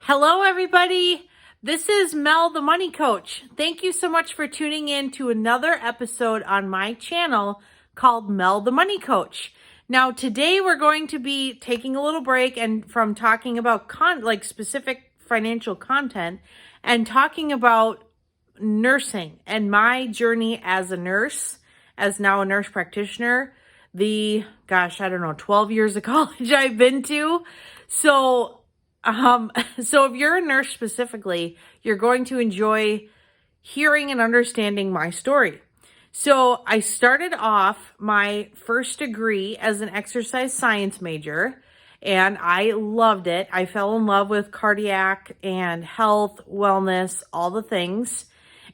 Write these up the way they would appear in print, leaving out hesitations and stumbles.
Hello, everybody. This is Mel the Money Coach. Thank you so much for tuning in to another episode on my channel called Mel the Money Coach. Now, today we're going to be taking a little break and from talking about specific financial content and talking about nursing and my journey as a nurse, as now a nurse practitioner, 12 years of college I've been to. So if you're a nurse specifically, you're going to enjoy hearing and understanding my story. So I started off my first degree as an exercise science major, and I loved it. I fell in love with cardiac and health, wellness, all the things.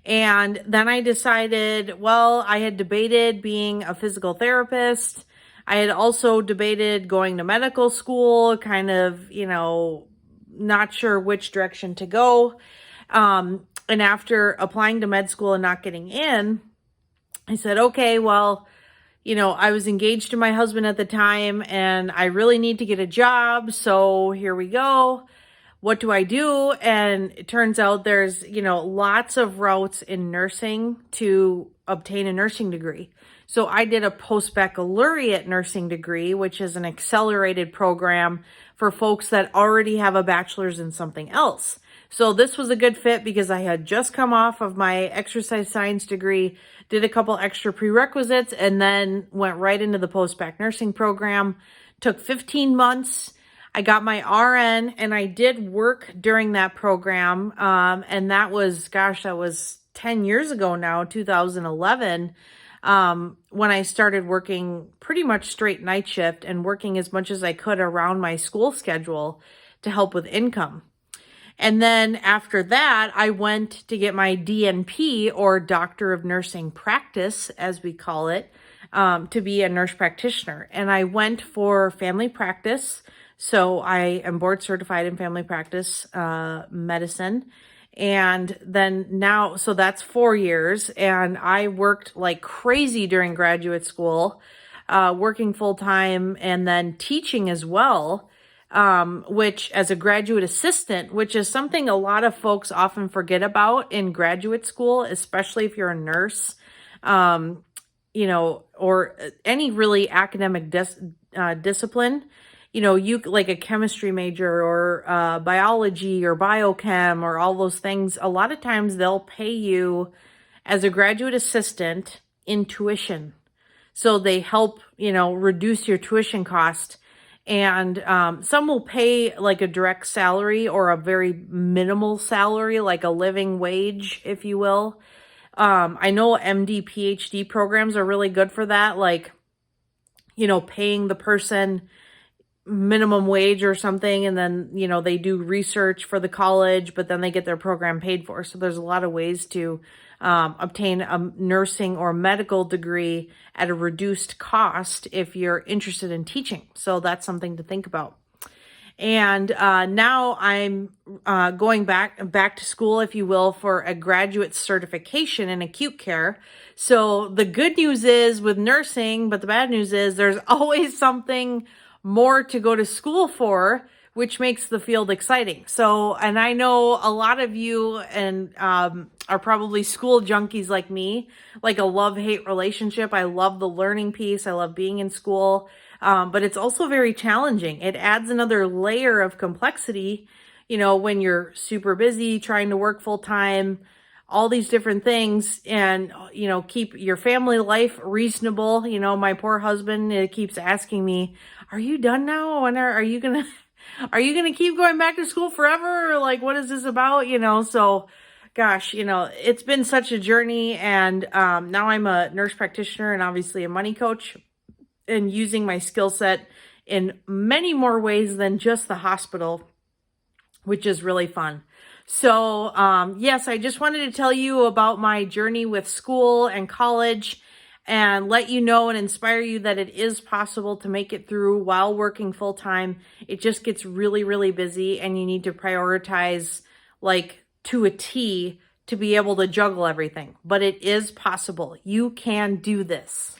And then I decided, I had debated being a physical therapist. I had also debated going to medical school, not sure which direction to go. And after applying to med school and not getting in, I said, okay, I was engaged to my husband at the time and I really need to get a job. So here we go. What do I do? And it turns out there's, lots of routes in nursing to obtain a nursing degree. So I did a post-baccalaureate nursing degree, which is an accelerated program for folks that already have a bachelor's in something else. So this was a good fit because I had just come off of my exercise science degree, did a couple extra prerequisites, and then went right into the post-bac nursing program. Took 15 months. I got my RN and I did work during that program. And that was 10 years ago now, 2011. When I started working pretty much straight night shift and working as much as I could around my school schedule to help with income. And then after that, I went to get my DNP, or Doctor of Nursing Practice, as we call it, to be a nurse practitioner. And I went for family practice. So I am board certified in family practice medicine. And then so that's 4 years. And I worked like crazy during graduate school, working full time and then teaching as well, which as a graduate assistant, which is something a lot of folks often forget about in graduate school, especially if you're a nurse, or any really academic discipline. You like a chemistry major or biology or biochem or all those things, a lot of times they'll pay you as a graduate assistant in tuition. So they help, reduce your tuition cost. And some will pay like a direct salary or a very minimal salary, like a living wage, if you will. I know MD, PhD programs are really good for that. Like, paying the person minimum wage or something, and then they do research for the college, but then they get their program paid for. So there's a lot of ways to obtain a nursing or medical degree at a reduced cost if you're interested in teaching. So that's something to think about. And now I'm going back to school, if you will, for a graduate certification in acute care. So the good news is with nursing, but the bad news is there's always something more to go to school for, which makes the field exciting. So, and I know a lot of you are probably school junkies like me, like a love-hate relationship. I love the learning piece. I love being in school, but it's also very challenging. It adds another layer of complexity, when you're super busy trying to work full time, all these different things, and, keep your family life reasonable. My poor husband keeps asking me, are you done now? When are you going to keep going back to school forever? Or like, what is this about? So gosh, it's been such a journey. And now I'm a nurse practitioner and obviously a money coach, and using my skill set in many more ways than just the hospital, which is really fun. So, yes, I just wanted to tell you about my journey with school and college and let you know and inspire you that it is possible to make it through while working full time. It just gets really, really busy, and you need to prioritize like to a T to be able to juggle everything. But it is possible. You can do this.